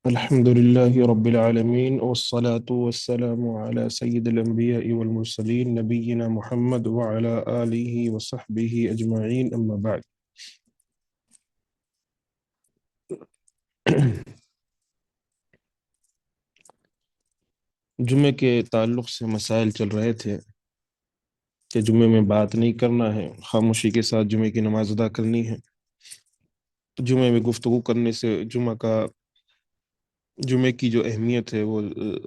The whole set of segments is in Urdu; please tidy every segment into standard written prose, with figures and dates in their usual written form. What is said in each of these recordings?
الحمد لله رب العالمين والصلاة والسلام على سيد الأنبياء والمرسلين نبينا محمد وعلى آله وصحبه أجمعين أما بعد. جمعے کے تعلق سے مسائل چل رہے تھے کہ جمعے میں بات نہیں کرنا ہے، خاموشی کے ساتھ جمعے کی نماز ادا کرنی ہے. تو جمعے میں گفتگو کرنے سے جمعے کی جو اہمیت ہے وہ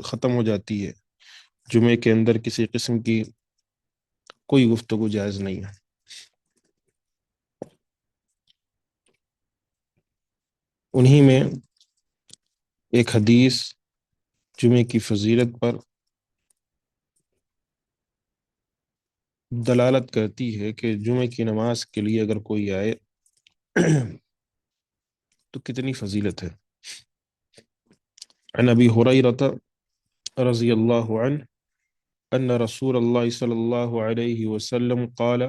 ختم ہو جاتی ہے. جمعے کے اندر کسی قسم کی کوئی گفتگو جائز نہیں ہے. انہی میں ایک حدیث جمعے کی فضیلت پر دلالت کرتی ہے کہ جمعے کی نماز کے لیے اگر کوئی آئے تو کتنی فضیلت ہے. عن ابی ہریرہ رضی اللہ عنہ ان رسول اللہ صلی اللہ علیہ وسلم قال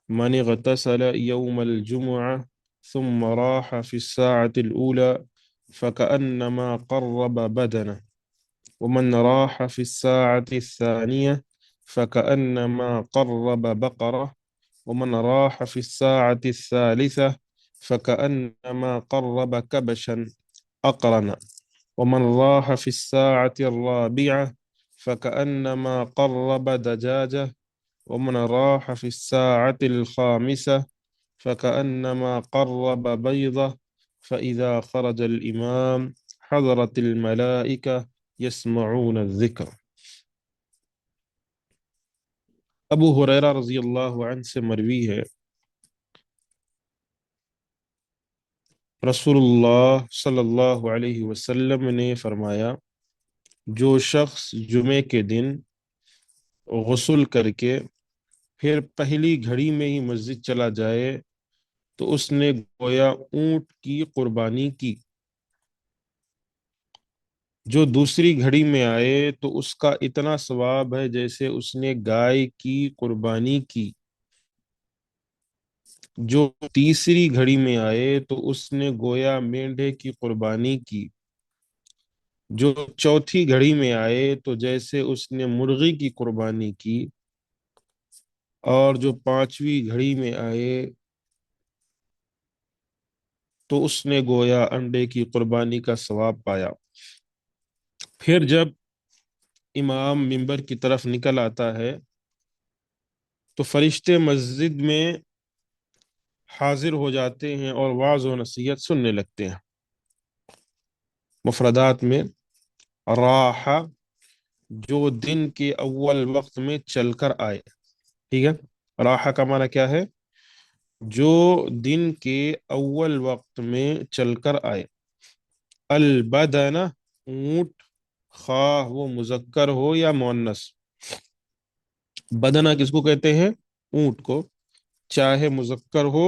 من اغتسل يوم الجمعة ثم راح في الساعة الأولى فكأنما قرب بدنه ومن راح في الساعة الثانية فكأنما قرب بقرة ومن راح في الساعة الثالثة فكأنما قرب كبشا أقرن ومن راح في الساعة الرابعة فكأنما قرب دجاجة ومن راح في الساعة الخامسة فكأنما قرب بيضة فإذا خرج الإمام حضرت الملائكة يسمعون الذکر. ابو ہریرہ رضی اللہ عنہ سے مروی ہے، رسول اللہ صلی اللہ علیہ وسلم نے فرمایا، جو شخص جمعے کے دن غسل کر کے پھر پہلی گھڑی میں ہی مسجد چلا جائے تو اس نے گویا اونٹ کی قربانی کی. جو دوسری گھڑی میں آئے تو اس کا اتنا ثواب ہے جیسے اس نے گائے کی قربانی کی. جو تیسری گھڑی میں آئے تو اس نے گویا مینڈھے کی قربانی کی. جو چوتھی گھڑی میں آئے تو جیسے اس نے مرغی کی قربانی کی. اور جو پانچویں گھڑی میں آئے تو اس نے گویا انڈے کی قربانی کا ثواب پایا. پھر جب امام منبر کی طرف نکل آتا ہے تو فرشتے مسجد میں حاضر ہو جاتے ہیں اور وعظ و نصیحت سننے لگتے ہیں. مفردات میں راح جو دن کے اول وقت میں چل کر آئے، ٹھیک ہے. راح کا معنی کیا ہے؟ جو دن کے اول وقت میں چل کر آئے. البدن اونٹ، خواہ وہ مذکر ہو یا مؤنث. بدنہ کس کو کہتے ہیں؟ اونٹ کو، چاہے مذکر ہو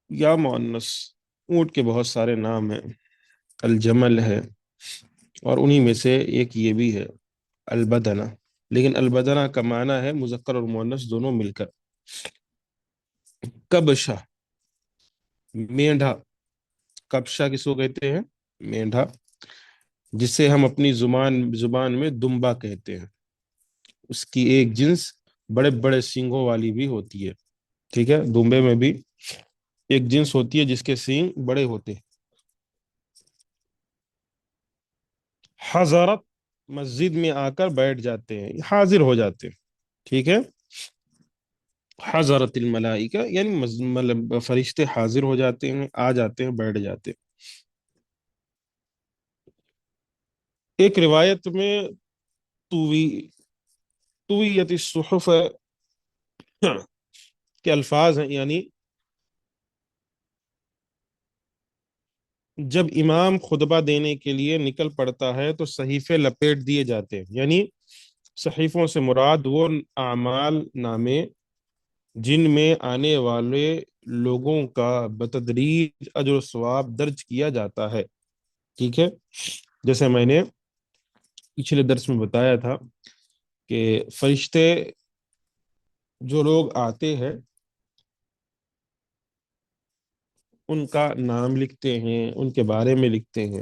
یا مؤنث. اونٹ کے بہت سارے نام ہیں، الجمل ہے اور انہی میں سے ایک یہ بھی ہے البدنہ. لیکن البدنہ کا معنی ہے مذکر اور مؤنث دونوں مل کر. کبشہ مینڈھا، کبشہ کس کو کہتے ہیں؟ مینڈھا، جسے ہم اپنی زبان میں دمبا کہتے ہیں. اس کی ایک جنس بڑے بڑے سینگوں والی بھی ہوتی ہے، ٹھیک ہے. دمبے میں بھی ایک جنس ہوتی ہے جس کے سینگ بڑے ہوتے ہیں. حضرت مسجد میں آ کر بیٹھ جاتے ہیں، حاضر ہو جاتے ہیں، ٹھیک ہے. حضرت الملائکہ یعنی مطلب فرشتے حاضر ہو جاتے ہیں، آ جاتے ہیں، بیٹھ جاتے ہیں. ایک روایت میں طوی طویت الصحف کے الفاظ ہیں، یعنی جب امام خطبہ دینے کے لیے نکل پڑتا ہے تو صحیفے لپیٹ دیے جاتے ہیں. یعنی صحیفوں سے مراد وہ اعمال نامے جن میں آنے والے لوگوں کا بتدریج اجر و ثواب درج کیا جاتا ہے، ٹھیک ہے. جیسے میں نے پچھلے درس میں بتایا تھا کہ فرشتے جو لوگ آتے ہیں ان کا نام لکھتے ہیں، ان کے بارے میں لکھتے ہیں،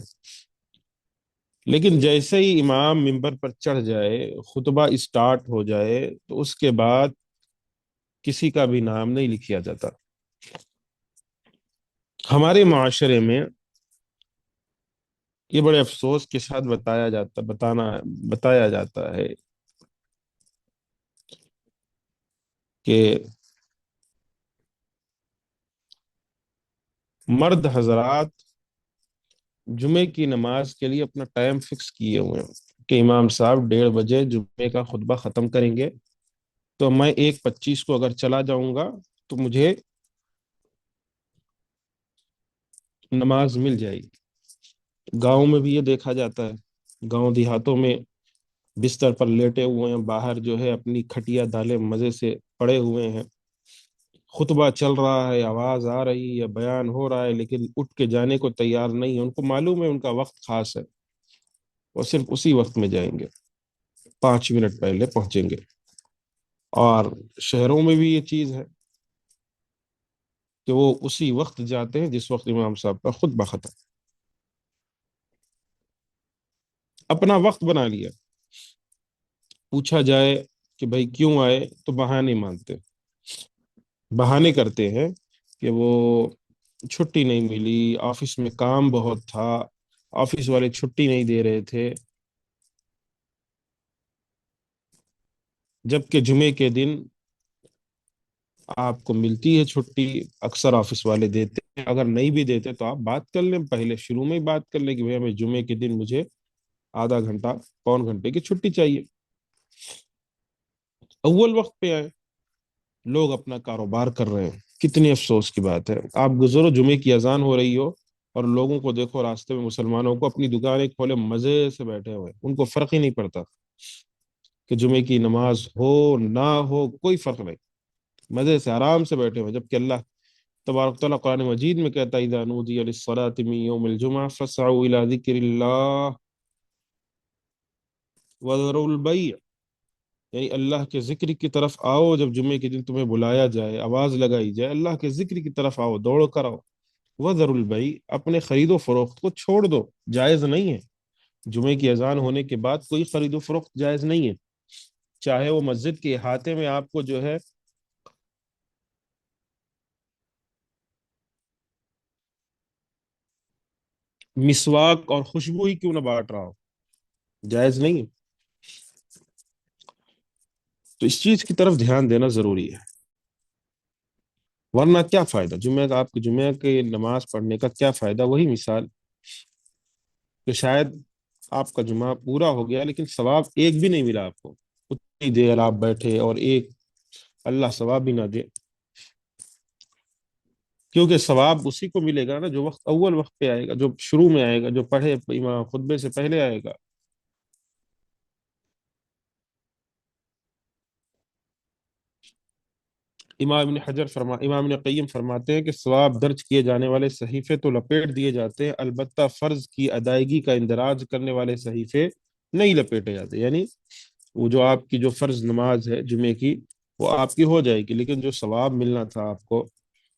لیکن جیسے ہی امام منبر پر چڑھ جائے، خطبہ اسٹارٹ ہو جائے، تو اس کے بعد کسی کا بھی نام نہیں لکھا جاتا۔ ہمارے معاشرے میں یہ بڑے افسوس کے ساتھ بتایا جاتا ہے کہ مرد حضرات جمعے کی نماز کے لیے اپنا ٹائم فکس کیے ہوئے ہیں کہ امام صاحب 1:30 جمعے کا خطبہ ختم کریں گے، تو میں 1:25 کو اگر چلا جاؤں گا تو مجھے نماز مل جائے گی۔ گاؤں میں بھی یہ دیکھا جاتا ہے، گاؤں دیہاتوں میں بستر پر لیٹے ہوئے ہیں، باہر جو ہے اپنی کھٹیا ڈالے مزے سے پڑے ہوئے ہیں، خطبہ چل رہا ہے، آواز آ رہی ہے، بیان ہو رہا ہے، لیکن اٹھ کے جانے کو تیار نہیں ہے۔ ان کو معلوم ہے ان کا وقت خاص ہے، وہ صرف اسی وقت میں جائیں گے، 5 منٹ پہلے پہنچیں گے۔ اور شہروں میں بھی یہ چیز ہے کہ وہ اسی وقت جاتے ہیں جس وقت امام صاحب کا خطبہ ختم، اپنا وقت بنا لیا۔ پوچھا جائے کہ بھائی کیوں آئے، تو بہانے مانتے، بہانے کرتے ہیں کہ وہ چھٹی نہیں ملی، آفس میں کام بہت تھا، آفس والے چھٹی نہیں دے رہے تھے، جبکہ جمعے کے دن آپ کو ملتی ہے چھٹی، اکثر آفس والے دیتے ہیں، اگر نہیں بھی دیتے تو آپ بات کر لیں، پہلے شروع میں ہی بات کر لیں کہ بھئی ہمیں جمعے کے دن مجھے آدھا گھنٹہ، پون گھنٹے کی چھٹی چاہیے، اول وقت پہ آئے۔ لوگ اپنا کاروبار کر رہے ہیں، کتنی افسوس کی بات ہے، آپ گزرو، جمعے کی اذان ہو رہی ہو اور لوگوں کو دیکھو راستے میں، مسلمانوں کو اپنی دکانیں کھولے مزے سے بیٹھے ہوئے، ان کو فرق ہی نہیں پڑتا کہ جمعے کی نماز ہو نہ ہو، کوئی فرق نہیں، مزے سے آرام سے بیٹھے ہوئے، جبکہ اللہ تبارک تعالیٰ قرآن مجید میں کہتا ہے اذا نودی للصلاة من یوم الجمعہ فاسعوا الى ذکر اللہ وذروا البیع، یعنی اللہ کے ذکر کی طرف آؤ، جب جمعے کے دن تمہیں بلایا جائے، آواز لگائی جائے، اللہ کے ذکر کی طرف آؤ، دوڑ کر آؤ، وذروا البیع، اپنے خرید و فروخت کو چھوڑ دو، جائز نہیں ہے، جمعے کی اذان ہونے کے بعد کوئی خرید و فروخت جائز نہیں ہے، چاہے وہ مسجد کے احاطے میں آپ کو جو ہے مسواک اور خوشبو ہی کیوں نہ بانٹ رہا ہو، جائز نہیں ہے۔ تو اس چیز کی طرف دھیان دینا ضروری ہے، ورنہ کیا فائدہ جمعہ کا، آپ کے جمعہ کے نماز پڑھنے کا کیا فائدہ؟ وہی مثال کہ شاید آپ کا جمعہ پورا ہو گیا لیکن ثواب ایک بھی نہیں ملا آپ کو، اتنی دیر آپ بیٹھے اور ایک اللہ ثواب بھی نہ دے، کیونکہ ثواب اسی کو ملے گا نا جو وقت اول وقت پہ آئے گا، جو شروع میں آئے گا، جو پڑھے امام خطبے سے پہلے آئے گا۔ امام ابن قیم فرماتے ہیں کہ ثواب درج کیے جانے والے صحیفے تو لپیٹ دیے جاتے ہیں، البتہ فرض کی ادائیگی کا اندراج کرنے والے صحیفے نہیں لپیٹے جاتے، یعنی وہ جو آپ کی جو فرض نماز ہے جمعے کی، وہ آپ کی ہو جائے گی، لیکن جو ثواب ملنا تھا آپ کو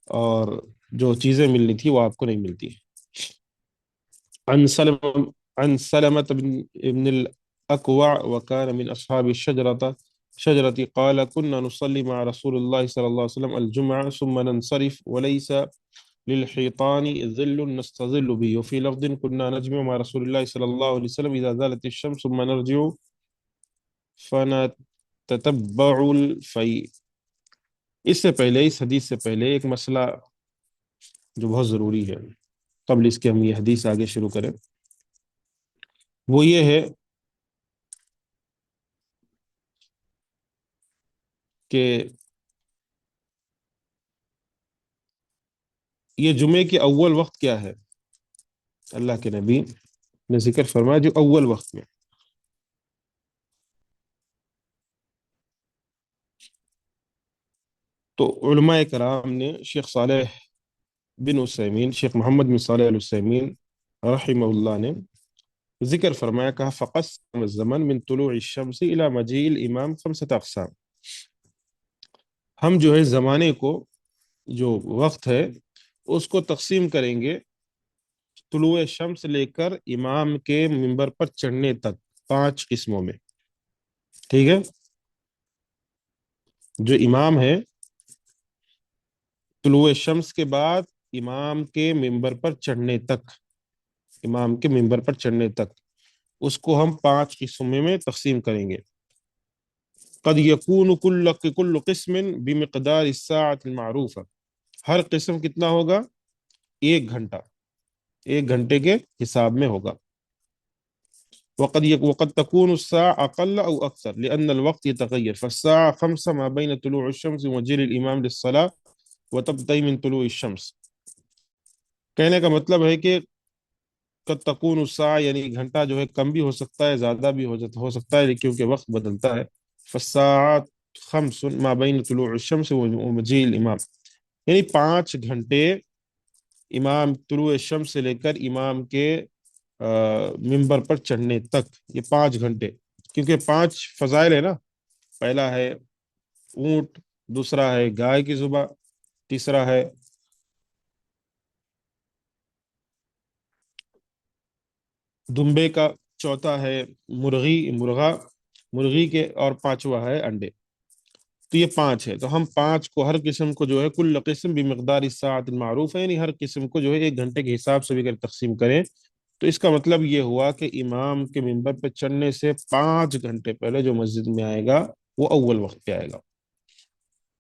اور جو چیزیں ملنی تھی وہ آپ کو نہیں ملتی۔ عن سلم عن سلمة بن الأكوع وكان من أصحاب شجرة قال كنا نصلي مع رسول الله صلى الله عليه وسلم الجمعة ثم ننصرف وليس للحيطان ظل نستظل به، وفي لفظ كنا نجمع مع رسول الله صلى الله عليه وسلم إذا زالت الشمس ثم نرجع فنتتبع الفيء۔ اس سے پہلے، اس حدیث سے پہلے ایک مسئلہ جو بہت ضروری ہے، قبل اس کے ہم یہ حدیث آگے شروع کریں، وہ یہ ہے کہ یہ جمعے کے اول وقت کیا ہے؟ اللہ کے نبی نے ذکر فرمایا جو اول وقت میں، تو علماء کرام نے، شیخ صالح بن عثیمین، شیخ محمد بن صالح العثیمین رحمہ اللہ نے ذکر فرمایا، کہا فقسم الزمن من طلوع الشمس الى مجيء الامام 5 اقسام، ہم جو ہے زمانے کو، جو وقت ہے اس کو تقسیم کریں گے طلوع شمس لے کر امام کے منبر پر چڑھنے تک 5 قسموں میں. ٹھیک ہے. جو امام ہے طلوع شمس کے بعد امام کے منبر پر چڑھنے تک، امام کے منبر پر چڑھنے تک، اس کو ہم 5 قسموں میں تقسیم کریں گے. قد یکون کل قسم بمقدار الساعة المعروفہ. ہر قسم کتنا ہوگا؟ 1 گھنٹہ، 1 گھنٹے کے حساب میں ہوگا. وقد تكون الساعة أقل أو أكثر لأن الوقت يتغير، فالساعة 5 ما بين طلوع الشمس ومجيء الإمام للصلاة وتبتدئ من طلوع الشمس. کہنے کا مطلب ہے کہ قد تكون الساعة یعنی گھنٹہ جو ہے کم بھی ہو سکتا ہے، زیادہ بھی ہو سکتا ہے، کیونکہ وقت بدلتا ہے. فالساعة 5 ما بين طلوع الشمس ومجيء الإمام، یعنی 5 گھنٹے امام طلوع شمس سے لے کر امام کے ممبر پر چڑھنے تک، یہ 5 گھنٹے. کیونکہ 5 فضائل ہے نا. پہلا ہے اونٹ، دوسرا ہے گائے کی ذبح، تیسرا ہے دمبے کا، چوتھا ہے مرغی کے، اور پانچواں ہے انڈے. تو یہ 5 ہے. تو ہم 5 کو، ہر قسم کو جو ہے کل قسم بمقدار الساعۃ المعروف ہے، یعنی ہر قسم کو جو ہے 1 گھنٹے کے حساب سے بھی اگر تقسیم کریں تو اس کا مطلب یہ ہوا کہ امام کے منبر پہ چڑھنے سے 5 گھنٹے پہلے جو مسجد میں آئے گا وہ اول وقت پہ آئے گا.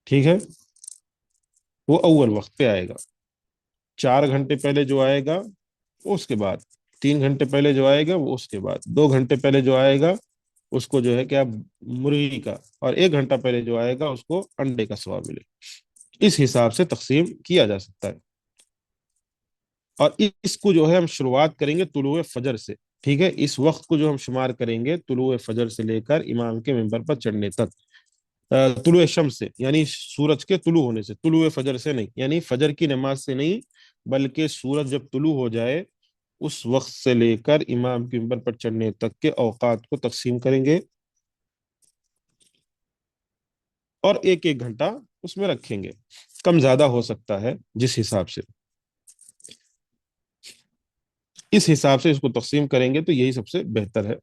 ٹھیک ہے، وہ اول وقت پہ آئے گا. 4 گھنٹے پہلے جو آئے گا وہ اس کے بعد، 3 گھنٹے پہلے جو آئے گا وہ اس کے بعد، 2 گھنٹے پہلے جو آئے گا اس کو جو ہے کیا، مرغی کا، اور 1 گھنٹہ پہلے جو آئے گا اس کو انڈے کا ثواب ملے. اس حساب سے تقسیم کیا جا سکتا ہے. اور اس کو جو ہے ہم شروعات کریں گے طلوع فجر سے. ٹھیک ہے، اس وقت کو جو ہم شمار کریں گے طلوع فجر سے لے کر امام کے منبر پر چڑھنے تک. طلوع شمس سے یعنی سورج کے طلوع ہونے سے، طلوع فجر سے نہیں، یعنی فجر کی نماز سے نہیں، بلکہ سورج جب طلوع ہو جائے اس وقت سے لے کر امام کے منبر پر چڑھنے تک کے اوقات کو تقسیم کریں گے، اور 1 1 گھنٹہ اس میں رکھیں گے. کم زیادہ ہو سکتا ہے جس حساب سے، اس حساب سے اس کو تقسیم کریں گے تو یہی سب سے بہتر ہے،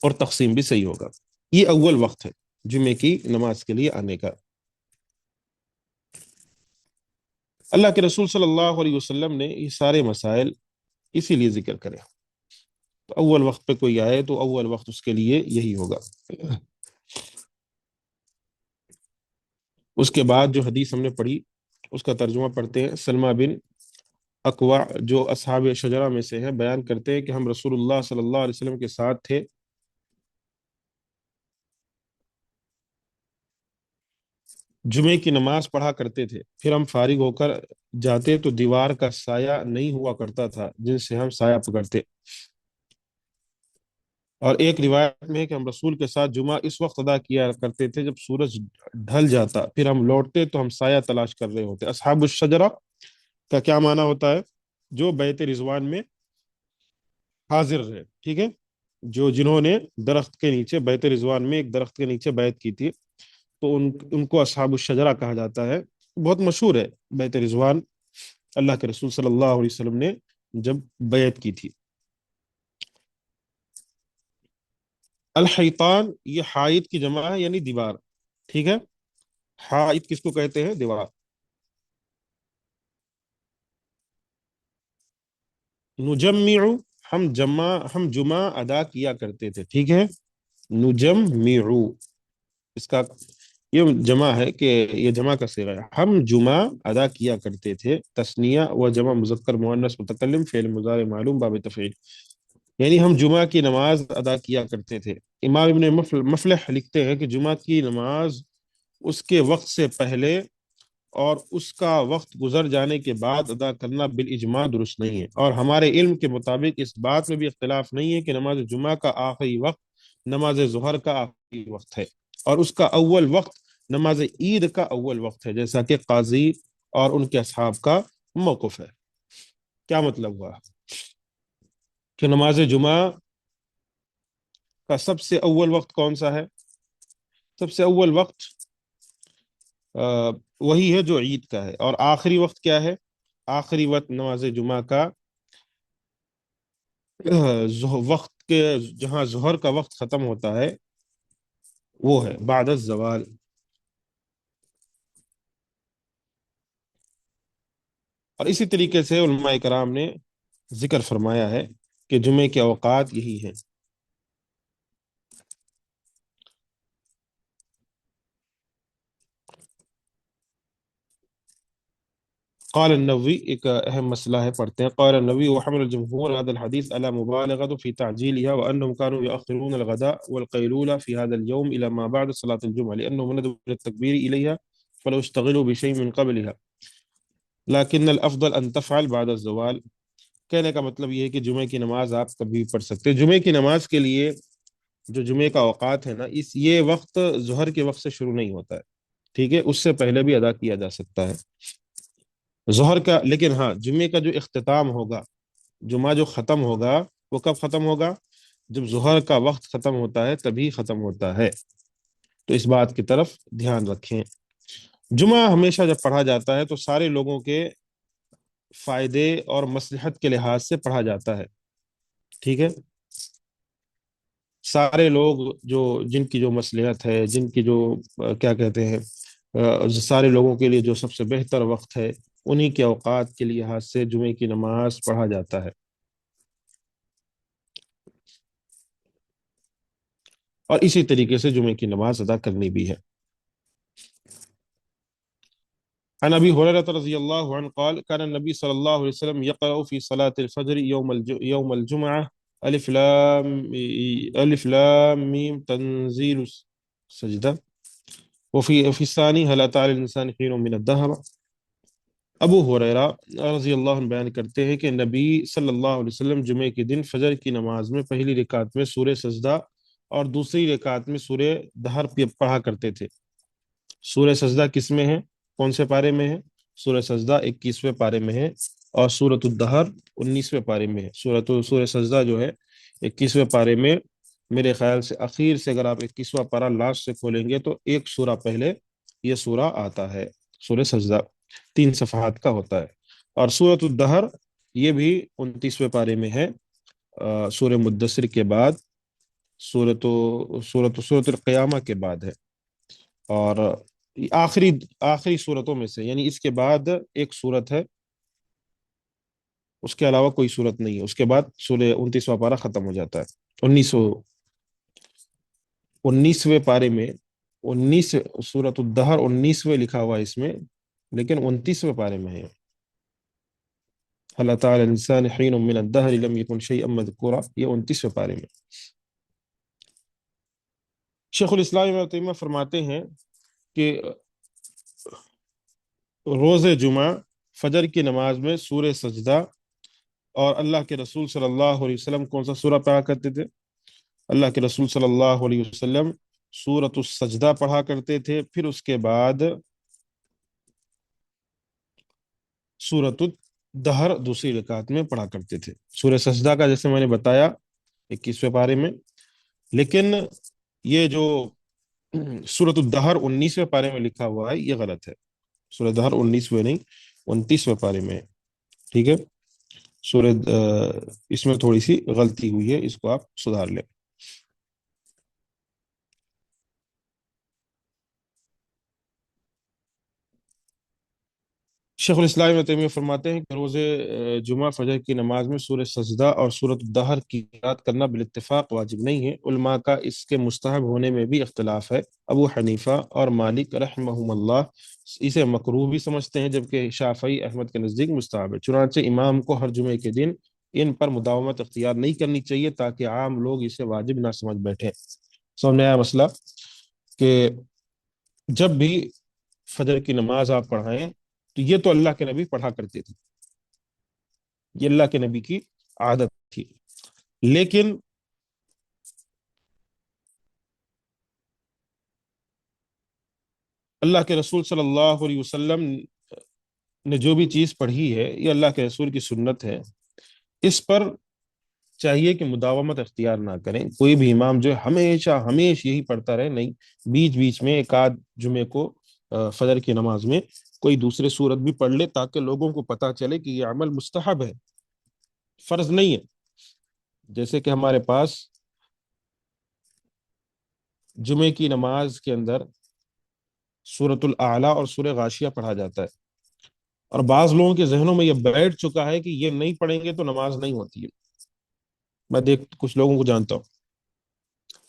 اور تقسیم بھی صحیح ہوگا. یہ اول وقت ہے جمعے کی نماز کے لیے آنے کا. اللہ کے رسول صلی اللہ علیہ وسلم نے یہ سارے مسائل اسی لیے ذکر کرے. تو اول وقت پہ کوئی آئے تو اول وقت اس کے لیے یہی ہوگا. اس کے بعد جو حدیث ہم نے پڑھی اس کا ترجمہ پڑھتے ہیں. سلمہ بن اکوع جو اصحاب شجرہ میں سے ہیں بیان کرتے ہیں کہ ہم رسول اللہ صلی اللہ علیہ وسلم کے ساتھ تھے. جمعے کی نماز پڑھا کرتے تھے، پھر ہم فارغ ہو کر جاتے تو دیوار کا سایہ نہیں ہوا کرتا تھا جن سے ہم سایہ پکڑتے. اور ایک روایت میں ہے کہ ہم رسول کے ساتھ جمعہ اس وقت ادا کیا کرتے تھے جب سورج ڈھل جاتا، پھر ہم لوٹتے تو ہم سایہ تلاش کر رہے ہوتے. اصحاب الشجرہ کا کیا معنی ہوتا ہے؟ جو بیت رضوان میں حاضر رہے. ٹھیک ہے، جنہوں نے درخت کے نیچے، بیت رضوان میں ایک درخت کے نیچے بیعت کی تھی، تو ان کو اصحاب الشجرہ کہا جاتا ہے. بہت مشہور ہے بیت رضوان، اللہ کے رسول صلی اللہ علیہ وسلم نے جب بیعت کی تھی. الحیطان یہ حائط کی جمع ہے، یعنی دیوار. ٹھیک ہے، حائط کس کو کہتے ہیں؟ دیوار. نجمع، ہم جمعہ ادا کیا کرتے تھے. ٹھیک ہے، نجمع، اس کا یہ جمع ہے کہ یہ جمع کا صیغہ ہے. ہم جمعہ ادا کیا کرتے تھے. تثنیہ و جمع مذکر مؤنث متکلم فعل مضارع معلوم باب تفعیل، یعنی ہم جمعہ کی نماز ادا کیا کرتے تھے. امام ابن مفلح لکھتے ہیں کہ جمعہ کی نماز اس کے وقت سے پہلے اور اس کا وقت گزر جانے کے بعد ادا کرنا بالاجماع درست نہیں ہے. اور ہمارے علم کے مطابق اس بات میں بھی اختلاف نہیں ہے کہ نماز جمعہ کا آخری وقت نماز ظہر کا آخری وقت ہے، اور اس کا اول وقت نماز عید کا اول وقت ہے، جیسا کہ قاضی اور ان کے اصحاب کا موقف ہے. کیا مطلب ہوا کہ نماز جمعہ کا سب سے اول وقت کون سا ہے؟ سب سے اول وقت وہی ہے جو عید کا ہے، اور آخری وقت کیا ہے؟ آخری وقت نماز جمعہ کا وقت کے جہاں ظہر کا وقت ختم ہوتا ہے وہ ہے بعد الزوال۔ اور اسی طریقے سے علماء کرام نے ذکر فرمایا ہے کہ جمعے کے اوقات یہی ہیں۔ قال النووي، ایک اہم مسئلہ ہے، پڑھتے ہیں۔ قال النووي وحمل الجمهور هذا الحديث على مبالغة في تعجيلها وأنهم كانوا يؤخرون الغداء والقيلولة في هذا اليوم إلى ما بعد صلاة الجمعة لأنهم ندبوا التكبير إليها فلو اشتغلوا بشيء من قبلها لكن الأفضل أن تفعل بعد الزوال۔ کہنے کا مطلب یہ ہے کہ جمعے کی نماز آپ کبھی بھی پڑھ سکتے ہیں۔ جمعے کی نماز کے لیے جو جمعے کا اوقات ہے نا، یہ وقت ظہر کے وقت سے شروع نہیں ہوتا ہے، ٹھیک ہے، اس سے پہلے بھی ادا کیا جا سکتا ہے ظہر کا، لیکن ہاں جمعے کا جو اختتام ہوگا، جمعہ جو ختم ہوگا وہ کب ختم ہوگا؟ جب ظہر کا وقت ختم ہوتا ہے تبھی ختم ہوتا ہے، تو اس بات کی طرف دھیان رکھیں۔ جمعہ ہمیشہ جب پڑھا جاتا ہے تو سارے لوگوں کے فائدے اور مصلحت کے لحاظ سے پڑھا جاتا ہے، ٹھیک ہے، سارے لوگ جو جن کی جو مصلحت ہے، جن کی جو کیا کہتے ہیں سارے لوگوں کے لیے جو سب سے بہتر وقت ہے، انہی کے اوقات کے لحاظ سے جمعے کی نماز پڑھا جاتا ہے۔ اور اسی طریقے سے جمعے کی نماز ادا کرنی بھی ہے۔ عن ابي هريره رضي الله عنه قال كان النبي صلى الله عليه وسلم يقرأ في صلاة الفجر يوم الجمعة ألف لام ميم تنزيل السجدة وفي الثاني هل أتى على الإنسان حين من الدهر۔ ابو ہریرہ رضی اللہ عنہ بیان کرتے ہیں کہ نبی صلی اللہ علیہ وسلم جمعے کے دن فجر کی نماز میں پہلی رکعت میں سورہ سجدہ اور دوسری رکعت میں سورہ دہر پڑھا کرتے تھے۔ سورہ سجدہ کس میں ہے؟ کون سے پارے میں ہے؟ سورہ سجدہ 21ویں پارے میں ہے، اور سورۃ الدہر 19ویں پارے میں ہے۔ سورہ سجدہ جو ہے 21ویں پارے میں، میرے خیال سے اخیر سے اگر آپ 21واں پارہ لاسٹ سے کھولیں گے تو ایک سورہ پہلے یہ سورہ آتا ہے، سورہ سجدہ 3 صفحات کا ہوتا ہے۔ اور سورۃ الدہر یہ بھی 29ویں پارے میں ہے، سورہ مدثر کے بعد، سورۃ القیامہ کے بعد ہے، اور آخری آخری صورتوں میں سے، یعنی اس کے بعد ایک صورت ہے، اس کے علاوہ کوئی صورت نہیں ہے، اس کے بعد سورہ 29واں پارہ ختم ہو جاتا ہے۔ 19ویں پارے میں 19 سورۃ الدہر 19ویں لکھا ہوا ہے اس میں، لیکن 29ویں پارے میں ہے اللہ تعالی الانسان حین من الدہر لم یکن شیئا مذکورا، یہ 29ویں پارے میں۔ شیخ الاسلام ابن تیمیہ فرماتے ہیں کہ روز جمعہ فجر کی نماز میں سورہ سجدہ، اور اللہ کے رسول صلی اللہ علیہ وسلم کون سا سورہ پڑھا کرتے تھے؟ اللہ کے رسول صلی اللہ علیہ وسلم سورۃ السجدہ پڑھا کرتے تھے، پھر اس کے بعد سورۃ الدہر دوسری رکعت میں پڑھا کرتے تھے۔ سورہ سجدہ کا جیسے میں نے بتایا 21ویں پارے میں، لیکن یہ جو سورۃ الدہر 19ویں پارے میں لکھا ہوا ہے یہ غلط ہے، سورہ دہر 19ویں نہیں 29ویں پارے میں ہے، ٹھیک ہے، سورہ اس میں تھوڑی سی غلطی ہوئی ہے، اس کو آپ سدھار لیں۔ شیخ الاسلام ابن تیمیہ فرماتے ہیں کہ روز جمعہ فجر کی نماز میں سورہ سجدہ اور سورۃ الدہر کی قرات کرنا بالاتفاق واجب نہیں ہے، علماء کا اس کے مستحب ہونے میں بھی اختلاف ہے۔ ابو حنیفہ اور مالک رحمہم اللہ اسے مکروہ بھی سمجھتے ہیں، جبکہ شافعی احمد کے نزدیک مستحب ہے۔ چنانچہ امام کو ہر جمعے کے دن ان پر مداومت اختیار نہیں کرنی چاہیے تاکہ عام لوگ اسے واجب نہ سمجھ بیٹھیں۔ سامنے آیا مسئلہ کہ جب بھی فجر کی نماز آپ پڑھائیں تو یہ تو اللہ کے نبی پڑھا کرتے تھے، یہ اللہ کے نبی کی عادت تھی، لیکن اللہ کے رسول صلی اللہ علیہ وسلم نے جو بھی چیز پڑھی ہے یہ اللہ کے رسول کی سنت ہے، اس پر چاہیے کہ مداومت اختیار نہ کریں۔ کوئی بھی امام جو ہے ہمیشہ یہی پڑھتا رہے، نہیں، بیچ بیچ میں ایک آدھ جمعے کو فجر کی نماز میں کوئی دوسرے صورت بھی پڑھ لے تاکہ لوگوں کو پتہ چلے کہ یہ عمل مستحب ہے، فرض نہیں ہے۔ جیسے کہ ہمارے پاس جمعے کی نماز کے اندر سورۃ الاعلیٰ اور سورہ غاشیہ پڑھا جاتا ہے، اور بعض لوگوں کے ذہنوں میں یہ بیٹھ چکا ہے کہ یہ نہیں پڑھیں گے تو نماز نہیں ہوتی ہے۔ میں کچھ لوگوں کو جانتا ہوں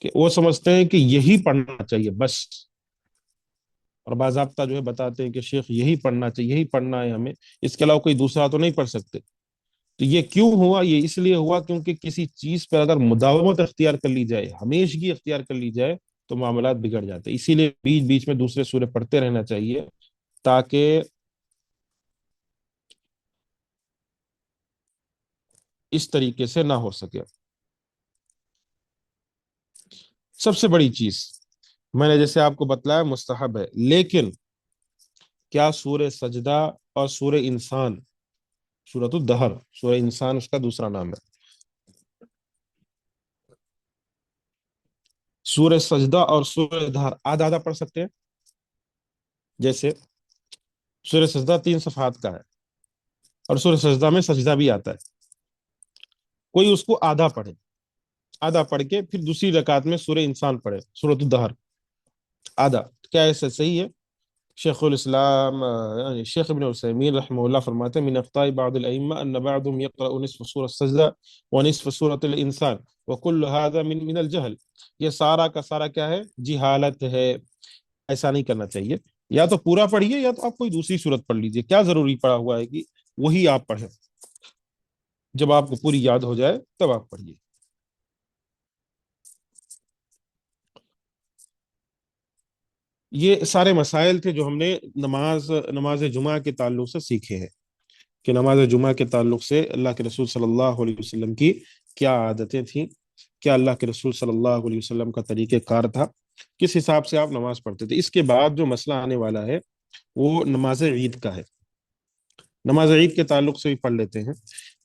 کہ وہ سمجھتے ہیں کہ یہی پڑھنا چاہیے بس، اور باضابطہ جو ہے بتاتے ہیں کہ شیخ یہی پڑھنا چاہیے، یہی پڑھنا ہے ہمیں، اس کے علاوہ کوئی دوسرا تو نہیں پڑھ سکتے۔ تو یہ کیوں ہوا؟ یہ اس لیے ہوا کیونکہ کسی چیز پر اگر مداومت اختیار کر لی جائے، ہمیشگی اختیار کر لی جائے، تو معاملات بگڑ جاتے ہیں۔ اسی لیے بیچ بیچ میں دوسرے سورے پڑھتے رہنا چاہیے تاکہ اس طریقے سے نہ ہو سکے۔ سب سے بڑی چیز میں نے جیسے آپ کو بتلایا مستحب ہے، لیکن کیا سورہ سجدہ اور سورہ انسان، سورۃ الدہر، سورہ انسان اس کا دوسرا نام ہے، سورہ سجدہ اور سورہ دہر آدھا آدھا پڑھ سکتے ہیں؟ جیسے سورہ سجدہ 3 صفحات کا ہے، اور سورہ سجدہ میں سجدہ بھی آتا ہے، کوئی اس کو آدھا پڑھے، آدھا پڑھ کے پھر دوسری رکعت میں سورہ انسان پڑھے، سورۃ الدہر آدھا، کیا ایسا صحیح ہے؟ شیخ الاسلام یعنی شیخ ابن عثیمین رحمہ اللہ فرماتے ہیں من اخطاء بعض الائمہ ان بعضهم يقرأ نصف سورة السجدہ ونصف سورة الانسان وكل هذا من الجہل۔ یہ سارا کا سارا کیا ہے؟ جہالت ہے، ایسا نہیں کرنا چاہیے۔ یا تو پورا پڑھیے یا تو آپ کوئی دوسری صورت پڑھ لیجیے، کیا ضروری پڑا ہوا ہے کہ وہی آپ پڑھیں؟ جب آپ کو پوری یاد ہو جائے تب آپ پڑھیے۔ یہ سارے مسائل تھے جو ہم نے نماز جمعہ کے تعلق سے سیکھے ہیں، کہ نماز جمعہ کے تعلق سے اللہ کے رسول صلی اللہ علیہ وسلم کی کیا عادتیں تھیں، کیا اللہ کے رسول صلی اللہ علیہ وسلم کا طریقہ کار تھا، کس حساب سے آپ نماز پڑھتے تھے۔ اس کے بعد جو مسئلہ آنے والا ہے وہ نماز عید کا ہے۔ نماز عید کے تعلق سے بھی پڑھ لیتے ہیں۔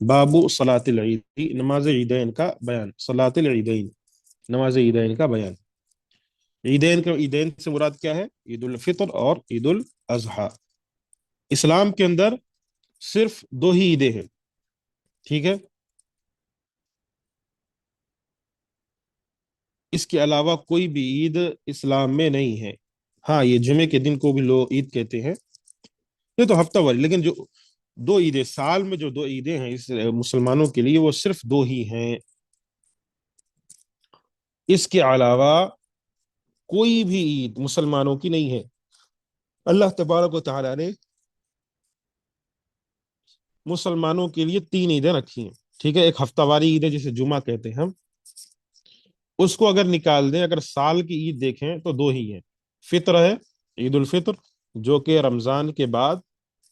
بابو صلاۃ العید، نماز عیدین کا بیان، صلاۃ العیدین، نماز عیدین کا بیان۔ عیدین سے مراد کیا ہے؟ عید الفطر اور عید الاضحیٰ۔ اسلام کے اندر صرف دو ہی عیدیں ہیں، ٹھیک ہے؟ اس کے علاوہ کوئی بھی عید اسلام میں نہیں ہے۔ ہاں، یہ جمعے کے دن کو بھی لوگ عید کہتے ہیں، یہ تو ہفتہ واری، لیکن جو دو عیدیں سال میں، جو دو عیدیں ہیں اس مسلمانوں کے لیے، وہ صرف دو ہی ہیں۔ اس کے علاوہ کوئی بھی عید مسلمانوں کی نہیں ہے۔ اللہ تبارک و تعالیٰ نے مسلمانوں کے لیے 3 عیدیں رکھی ہیں، ٹھیک ہے؟ ایک ہفتہ واری عید ہے جسے جمعہ کہتے ہیں ہم، اس کو اگر نکال دیں، اگر سال کی عید دیکھیں تو دو ہی ہیں۔ فطر ہے، عید الفطر، جو کہ رمضان کے بعد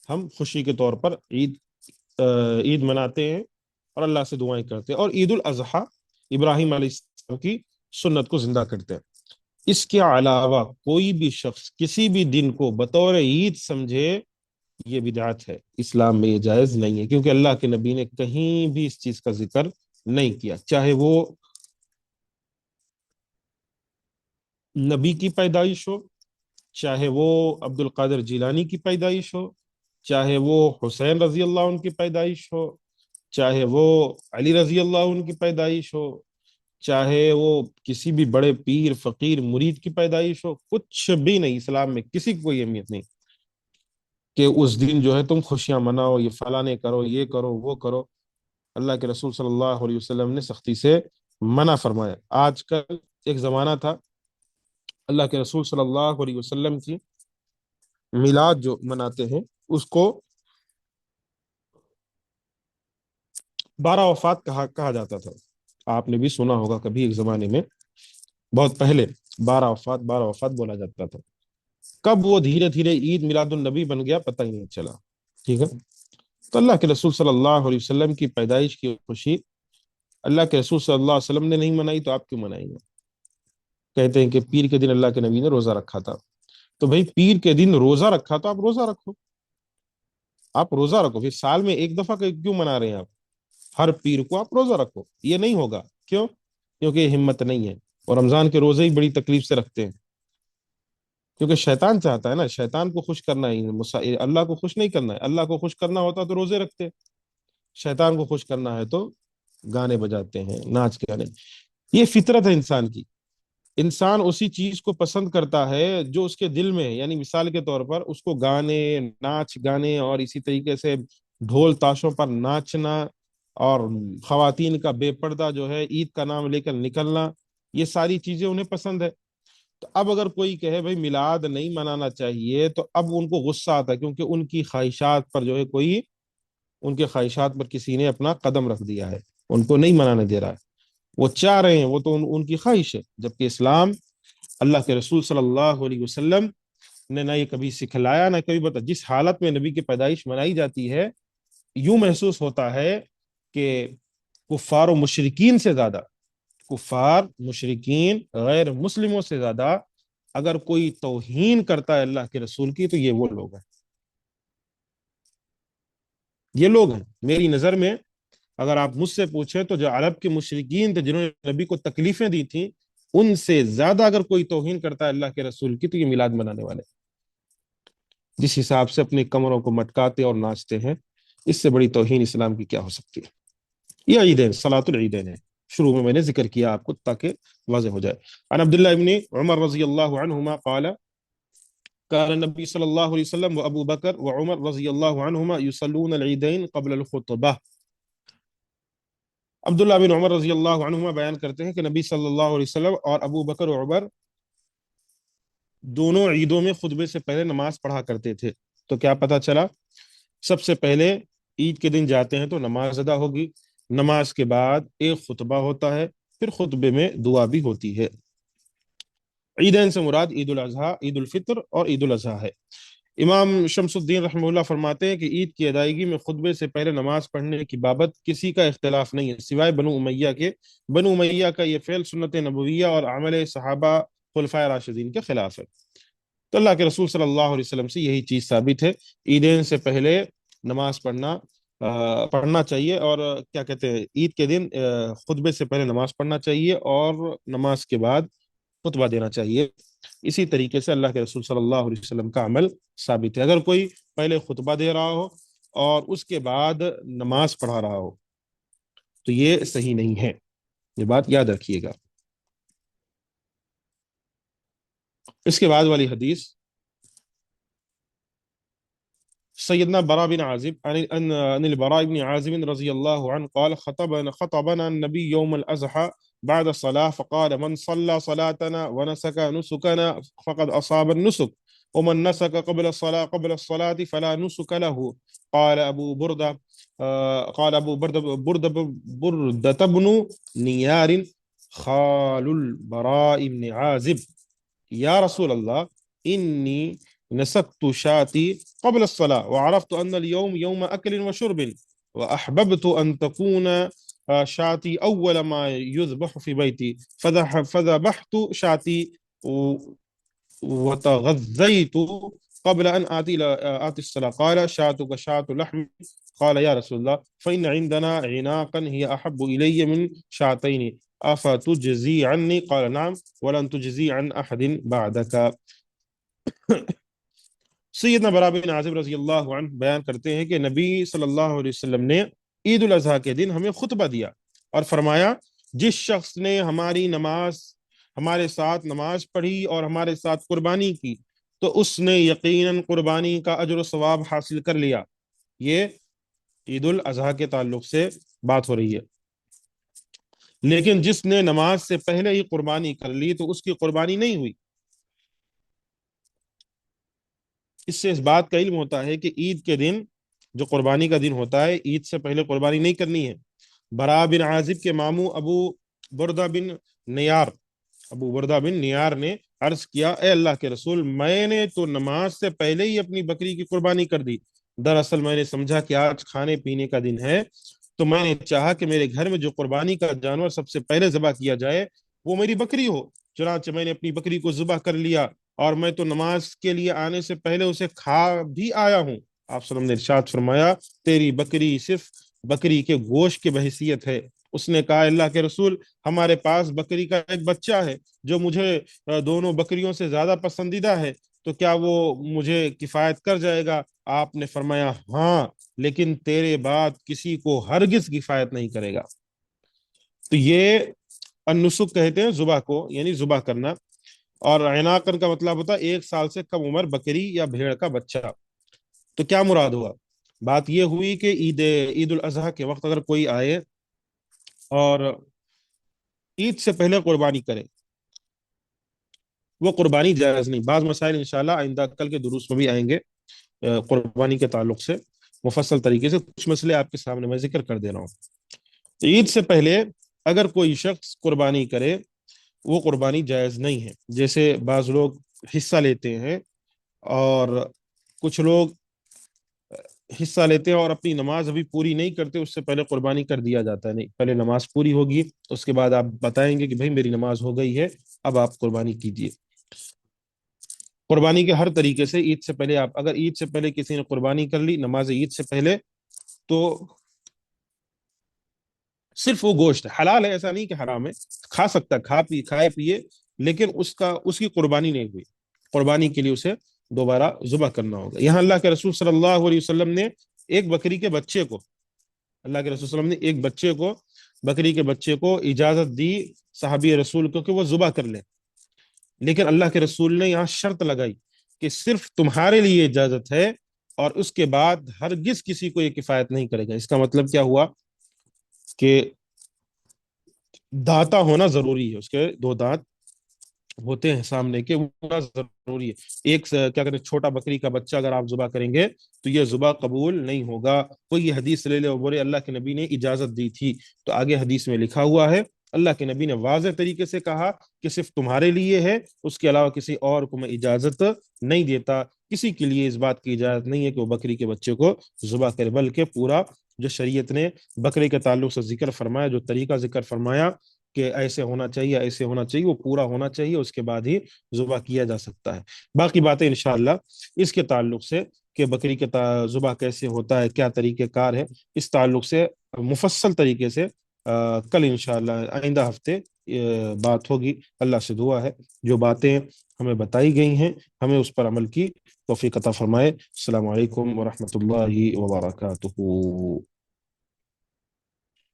ہم خوشی کے طور پر عید مناتے ہیں اور اللہ سے دعائیں کرتے ہیں، اور عید الاضحیٰ ابراہیم علیہ السلام کی سنت کو زندہ کرتے ہیں۔ اس کے علاوہ کوئی بھی شخص کسی بھی دن کو بطور عید سمجھے، یہ بدعت ہے، اسلام میں یہ جائز نہیں ہے، کیونکہ اللہ کے نبی نے کہیں بھی اس چیز کا ذکر نہیں کیا، چاہے وہ نبی کی پیدائش ہو، چاہے وہ عبد القادر جیلانی کی پیدائش ہو، چاہے وہ حسین رضی اللہ عنہ کی پیدائش ہو، چاہے وہ علی رضی اللہ عنہ کی پیدائش ہو، چاہے وہ کسی بھی بڑے پیر فقیر مرید کی پیدائش ہو، کچھ بھی نہیں، اسلام میں کسی کی کوئی اہمیت نہیں کہ اس دن جو ہے تم خوشیاں مناؤ، یہ فلانے کرو، یہ کرو، وہ کرو۔ اللہ کے رسول صلی اللہ علیہ وسلم نے سختی سے منع فرمایا۔ آج کل ایک زمانہ تھا، اللہ کے رسول صلی اللہ علیہ وسلم کی میلاد جو مناتے ہیں، اس کو 12 وفات کہا جاتا تھا۔ آپ نے بھی سنا ہوگا کبھی ایک زمانے میں، بہت پہلے، 12 وفات 12 وفات بولا جاتا تھا۔ کب وہ دھیرے دھیرے عید میلاد النبی بن گیا پتہ ہی نہیں چلا، ٹھیک ہے؟ تو اللہ کے رسول صلی اللہ علیہ وسلم کی پیدائش کی خوشی اللہ کے رسول صلی اللہ علیہ وسلم نے نہیں منائی تو آپ کیوں منائیں گے؟ کہتے ہیں کہ پیر کے دن اللہ کے نبی نے روزہ رکھا تھا، تو بھائی پیر کے دن روزہ رکھا تو آپ روزہ رکھو، آپ روزہ رکھو، پھر سال میں ایک دفعہ کیوں منا رہے ہیں آپ؟ ہر پیر کو آپ روزہ رکھو، یہ نہیں ہوگا، کیوں؟ کیونکہ یہ ہمت نہیں ہے، اور رمضان کے روزے ہی بڑی تکلیف سے رکھتے ہیں۔ کیونکہ شیطان چاہتا ہے نا، شیطان کو خوش کرنا ہی اللہ کو خوش نہیں کرنا ہے۔ اللہ کو خوش کرنا ہوتا تو روزے رکھتے، شیطان کو خوش کرنا ہے تو گانے بجاتے ہیں، ناچ گانے۔ یہ فطرت ہے انسان کی، انسان اسی چیز کو پسند کرتا ہے جو اس کے دل میں ہے۔ یعنی مثال کے طور پر اس کو گانے، ناچ گانے اور اسی طریقے سے ڈھول تاشوں پر ناچنا، اور خواتین کا بے پردہ جو ہے عید کا نام لے کر نکلنا، یہ ساری چیزیں انہیں پسند ہے۔ تو اب اگر کوئی کہے بھائی میلاد نہیں منانا چاہیے، تو اب ان کو غصہ آتا ہے، کیونکہ ان کی خواہشات پر جو ہے کوئی، ان کے خواہشات پر کسی نے اپنا قدم رکھ دیا ہے، ان کو نہیں منانے دے رہا ہے۔ وہ چاہ رہے ہیں، وہ تو ان کی خواہش ہے، جبکہ اسلام، اللہ کے رسول صلی اللہ علیہ وسلم نے نہ یہ کبھی سکھلایا نہ کبھی بتا۔ جس حالت میں نبی کی پیدائش منائی جاتی ہے، یوں محسوس ہوتا ہے کہ کفار و مشرکین سے زیادہ، کفار مشرکین غیر مسلموں سے زیادہ اگر کوئی توہین کرتا ہے اللہ کے رسول کی، تو یہ وہ لوگ ہیں، یہ لوگ ہیں میری نظر میں۔ اگر آپ مجھ سے پوچھیں تو جو عرب کے مشرکین تھے جنہوں نے نبی کو تکلیفیں دی تھیں، ان سے زیادہ اگر کوئی توہین کرتا ہے اللہ کے رسول کی، تو یہ میلاد منانے والے، جس حساب سے اپنی کمروں کو مٹکاتے اور ناچتے ہیں، اس سے بڑی توہین اسلام کی کیا ہو سکتی ہے؟ یہ عیدین، صلاۃ العیدین ہے، شروع میں نے ذکر کیا آپ کو تاکہ واضح ہو جائے۔ عن عبداللہ ابن عمر رضی اللہ عنہما قال كان النبي صلى الله عليه وسلم وابو بكر وعمر رضي الله عنهما يصلون العيدين قبل الخطبه۔ عبداللہ بن عمر رضی اللہ عنہما بیان کرتے ہیں کہ نبی صلی اللہ علیہ وسلم اور ابو بکر و عمر دونوں عیدوں میں خطبے سے پہلے نماز پڑھا کرتے تھے۔ تو کیا پتا چلا؟ سب سے پہلے عید کے دن جاتے ہیں تو نماز ادا ہوگی، نماز کے بعد ایک خطبہ ہوتا ہے، پھر خطبے میں دعا بھی ہوتی ہے۔ عیدین سے مراد عید الاضحیٰ، عید الفطر اور عید الاضحیٰ ہے۔ امام شمس الدین رحمہ اللہ فرماتے ہیں کہ عید کی ادائیگی میں خطبے سے پہلے نماز پڑھنے کی بابت کسی کا اختلاف نہیں ہے سوائے بنو امیہ کے۔ بنو امیہ کا یہ فعل سنت نبویہ اور عمل صحابہ خلفائے راشدین کے خلاف ہے۔ تو اللہ کے رسول صلی اللہ علیہ وسلم سے یہی چیز ثابت ہے، عیدین سے پہلے نماز پڑھنا چاہیے، اور کیا کہتے ہیں، عید کے دن خطبے سے پہلے نماز پڑھنا چاہیے اور نماز کے بعد خطبہ دینا چاہیے۔ اسی طریقے سے اللہ کے رسول صلی اللہ علیہ وسلم کا عمل ثابت ہے۔ اگر کوئی پہلے خطبہ دے رہا ہو اور اس کے بعد نماز پڑھا رہا ہو تو یہ صحیح نہیں ہے، یہ بات یاد رکھیے گا۔ اس کے بعد والی حدیث، سیدنا براء بن عازب عن البراء بن عازب رضی اللہ عنہ قال خطبنا النبي يوم الأضحى بعد الصلاة فقال من صلى صلاتنا ونسك نسكنا فقد أصاب النسك ومن نسك قبل الصلاة فلا نسك له۔ قال أبو بردة قال أبو بردة بن نيار خال البراء بن عازب يا رسول الله إني نسكت شاتي قبل الصلاة وعرفت أن اليوم يوم أكل وشرب وأحببت أن تكون شاتي أول ما يذبح في بيتي فذبحت شاتي وتغذيت قبل أن آتي الصلاة۔ قال شاتك شاة لحم؟ قال يا رسول الله فإن عندنا عناقا هي أحب إلي من شاتين أفتجزي عني؟ قال نعم ولن تجزي عن أحد بعدك۔ سیدنا براء بن عازب رضی اللہ عنہ بیان کرتے ہیں کہ نبی صلی اللہ علیہ وسلم نے عید الاضحیٰ کے دن ہمیں خطبہ دیا اور فرمایا، جس شخص نے ہمارے ساتھ نماز پڑھی اور ہمارے ساتھ قربانی کی تو اس نے یقیناً قربانی کا اجر و ثواب حاصل کر لیا۔ یہ عید الاضحیٰ کے تعلق سے بات ہو رہی ہے۔ لیکن جس نے نماز سے پہلے ہی قربانی کر لی تو اس کی قربانی نہیں ہوئی۔ اس سے اس بات کا علم ہوتا ہے کہ عید کے دن جو قربانی کا دن ہوتا ہے، عید سے پہلے قربانی نہیں کرنی ہے۔ براء بن عازب کے ماموں ابو بردہ بن نیار نے عرض کیا، اے اللہ کے رسول، میں نے تو نماز سے پہلے ہی اپنی بکری کی قربانی کر دی۔ دراصل میں نے سمجھا کہ آج کھانے پینے کا دن ہے، تو میں نے چاہا کہ میرے گھر میں جو قربانی کا جانور سب سے پہلے ذبح کیا جائے وہ میری بکری ہو۔ چنانچہ میں نے اپنی بکری کو ذبح کر لیا، اور میں تو نماز کے لیے آنے سے پہلے اسے کھا بھی آیا ہوں۔ آپ صلی اللہ علیہ وسلم نے ارشاد فرمایا، تیری بکری صرف بکری کے گوشت کی بحیثیت ہے، اس نے کہا اللہ کے رسول ہمارے پاس بکری کا ایک بچہ ہے جو مجھے دونوں بکریوں سے زیادہ پسندیدہ ہے، تو کیا وہ مجھے کفایت کر جائے گا؟ آپ نے فرمایا ہاں، لیکن تیرے بعد کسی کو ہرگز کفایت نہیں کرے گا۔ تو یہ النسک کہتے ہیں ذبح کو، یعنی ذبح کرنا۔ اور عناقن کا مطلب ہوتا ہے 1 سال سے کم عمر بکری یا بھیڑ کا بچہ۔ تو کیا مراد ہوا؟ بات یہ ہوئی کہ عید الاضحیٰ کے وقت اگر کوئی آئے اور عید سے پہلے قربانی کرے، وہ قربانی جائز نہیں۔ بعض مسائل انشاءاللہ آئندہ کل کے دروس میں بھی آئیں گے قربانی کے تعلق سے مفصل طریقے سے، کچھ مسئلے آپ کے سامنے میں ذکر کر دے رہا ہوں۔ عید سے پہلے اگر کوئی شخص قربانی کرے، وہ قربانی جائز نہیں ہے۔ جیسے بعض لوگ حصہ لیتے ہیں، اور کچھ لوگ حصہ لیتے ہیں اور اپنی نماز ابھی پوری نہیں کرتے، اس سے پہلے قربانی کر دیا جاتا ہے۔ نہیں، پہلے نماز پوری ہوگی، اس کے بعد آپ بتائیں گے کہ بھائی میری نماز ہو گئی ہے، اب آپ قربانی کیجیے۔ قربانی کے ہر طریقے سے عید سے پہلے آپ، اگر عید سے پہلے کسی نے قربانی کر لی نماز عید سے پہلے، تو صرف وہ گوشت ہے، حلال ہے، ایسا نہیں کہ حرام ہے، کھا سکتا ہے، کھائے پیے، لیکن اس کی قربانی نہیں ہوئی۔ قربانی کے لیے اسے دوبارہ ذبح کرنا ہوگا۔ یہاں اللہ کے رسول صلی اللہ علیہ وسلم نے ایک بکری کے بچے کو، اللہ کے رسول صلی اللہ علیہ وسلم نے ایک بچے کو، بکری کے بچے کو اجازت دی صحابی رسول کو کہ وہ ذبح کر لیں، لیکن اللہ کے رسول نے یہاں شرط لگائی کہ صرف تمہارے لیے اجازت ہے، اور اس کے بعد ہرگز کسی کو یہ کفایت نہیں کرے گا۔ اس کا مطلب کیا ہوا کہ دانتا ہونا ضروری ہے، اس کے 2 دانت ہوتے ہیں سامنے کے، وہ ہونا ضروری ہے۔ کیا کہتے ہیں، چھوٹا بکری کا بچہ اگر آپ ذبح کریں گے تو یہ ذبح قبول نہیں ہوگا۔ کوئی یہ حدیث لے لے اور بولے اللہ کے نبی نے اجازت دی تھی، تو آگے حدیث میں لکھا ہوا ہے اللہ کے نبی نے واضح طریقے سے کہا کہ صرف تمہارے لیے ہے، اس کے علاوہ کسی اور کو میں اجازت نہیں دیتا۔ کسی کے لیے اس بات کی اجازت نہیں ہے کہ وہ بکری کے بچے کو ذبح کرے، بلکہ پورا جو شریعت نے بکرے کے تعلق سے ذکر فرمایا، جو طریقہ ذکر فرمایا کہ ایسے ہونا چاہیے، ایسے ہونا چاہیے، وہ پورا ہونا چاہیے، اس کے بعد ہی ذبح کیا جا سکتا ہے۔ باقی باتیں انشاءاللہ اس کے تعلق سے کہ بکری کے ذبح کیسے ہوتا ہے، کیا طریقہ کار ہے، اس تعلق سے مفصل طریقے سے کل انشاءاللہ آئندہ ہفتے بات ہوگی۔ اللہ سے دعا ہے جو باتیں ہمیں بتائی گئی ہیں ہمیں اس پر عمل کی توفیق عطا فرمائے۔ السلام علیکم ورحمۃ اللہ وبرکاتہ۔